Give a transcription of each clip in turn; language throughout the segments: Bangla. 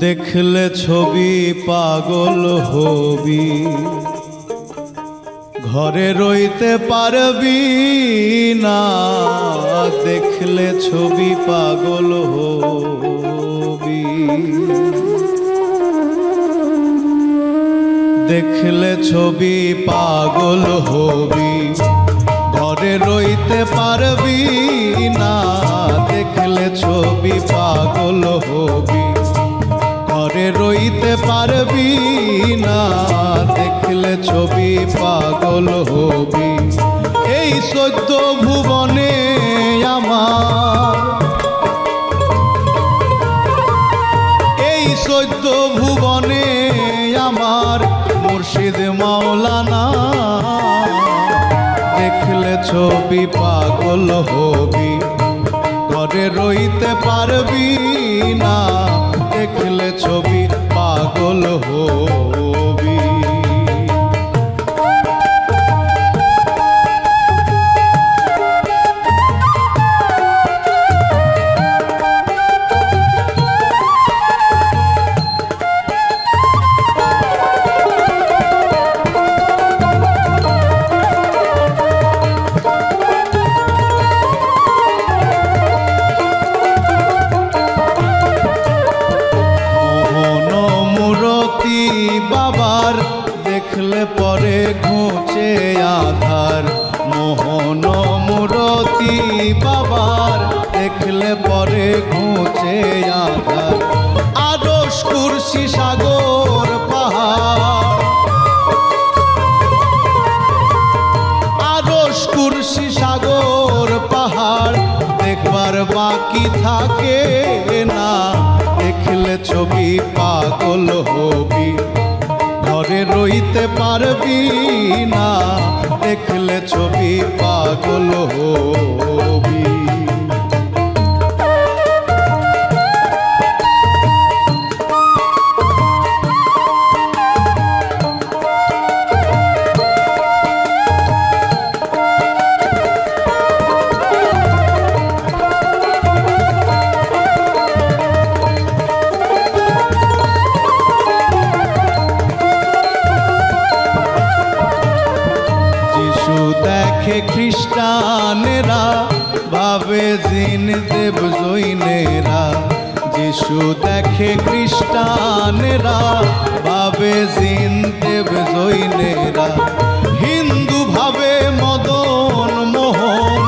দেখলে ছবি পাগল হবি, ঘরে রইতে পারবি না। দেখলে ছবি পাগল হবি, দেখলে ছবি পাগল হবি, ঘরে রইতে পারবি না। দেখলে ছবি পাগল হবি, ঘরে রইতে পারবি না। দেখলে ছবি পাগল হবি। এই 14 ভুবনে আমার, এই 14 ভুবনে আমার মুর্শিদ মাওলানা। দেখলে ছবি পাগল হবি, ঘরে রইতে পারবি না। দেখলে ছবি পাগল হবি। বাবার দেখলে পরে ঘুচে আধার। মোহন মূরতি বাবার দেখলে পরে ঘুচে আধার। আরশ কুরসি সাগর পাহাড়, আরশ কুরসি সাগর পাহাড় দেখবার বাকি থাকে না। দেখলে ছবি পাগল হবি, ঘরে রইতে পারবি না। দেখলে ছবি পাগল হবি। দেখে খ্রিস্টানেরা ভাবে জিন দেব জৈনেরা। যিশু দেখে খ্রিস্টানেরা ভাবে জিন দেব জৈনেরা। হিন্দু ভাবে মদন মোহন,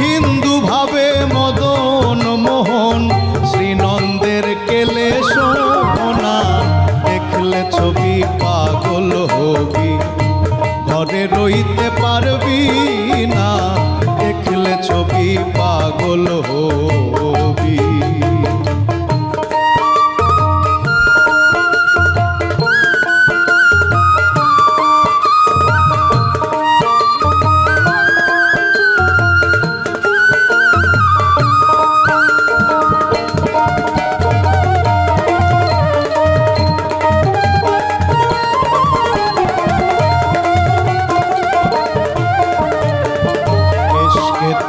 হিন্দু ভাবে মদন মোহন শ্রীনন্দের কেলে সোনা। দেখলে ছবি পাগল হবি, ঘরে রইতে পারবি না। দেখলে ছবি পাগল হবি।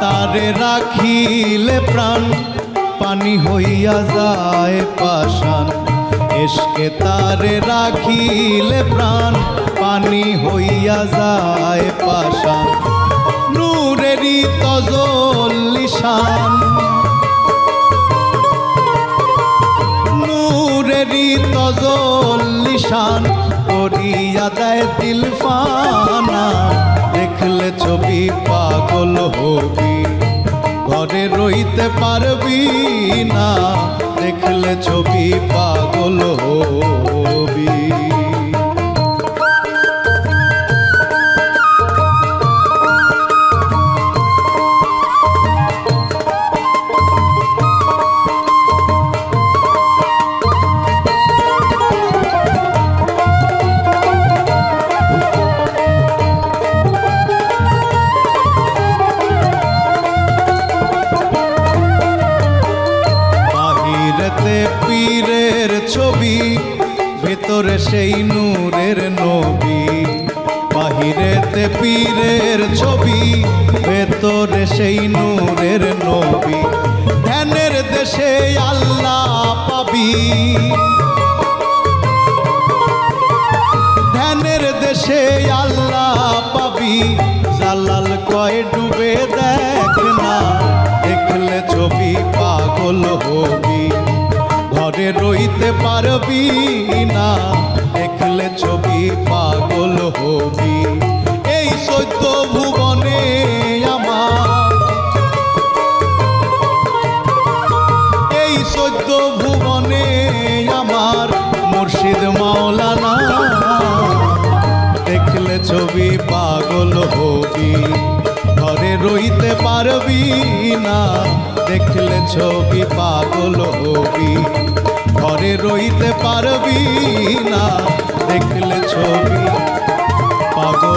তারে রাখিলে প্রাণ পানি হইয়া যায় পাষাণ। এসকে তারে রাখিলে প্রাণ পানি হইয়া যায় পাষাণ। নূরেরই তজল্লিশান, নূরেরই তজল্লিশান করিয়া দেয় দিল ফানা। দেখলে ছবি পাগল হবি, ঘরে রইতে পারবি না। দেখলে ছবি পাগল হবি। পীরের ছবি, ভেতরে সেই নূরের নবী। বাহিরেতে পীরের ছবি, ভেতরে সেই নূরের নবী। ধ্যানের দেশে আল্লাহ পাবি, ধ্যানের দেশে আল্লাহ পাবি। জালাল কয় ডুবে দেখ না, দেখলে ছবি পাগল হবি। ঘরে রইতে পারবি না, দেখলে ছবি পাগল হবি। এই 14 ভুবনে আমার, এই 14 ভুবনে আমার মুর্শিদ মাওলানা। দেখলে ছবি পাগল হবি, ঘরে রইতে পারবি না, দেখলে ছবি পাগল হবি। ঘরে রইতে পারবি না, দেখলে ছবি পাগল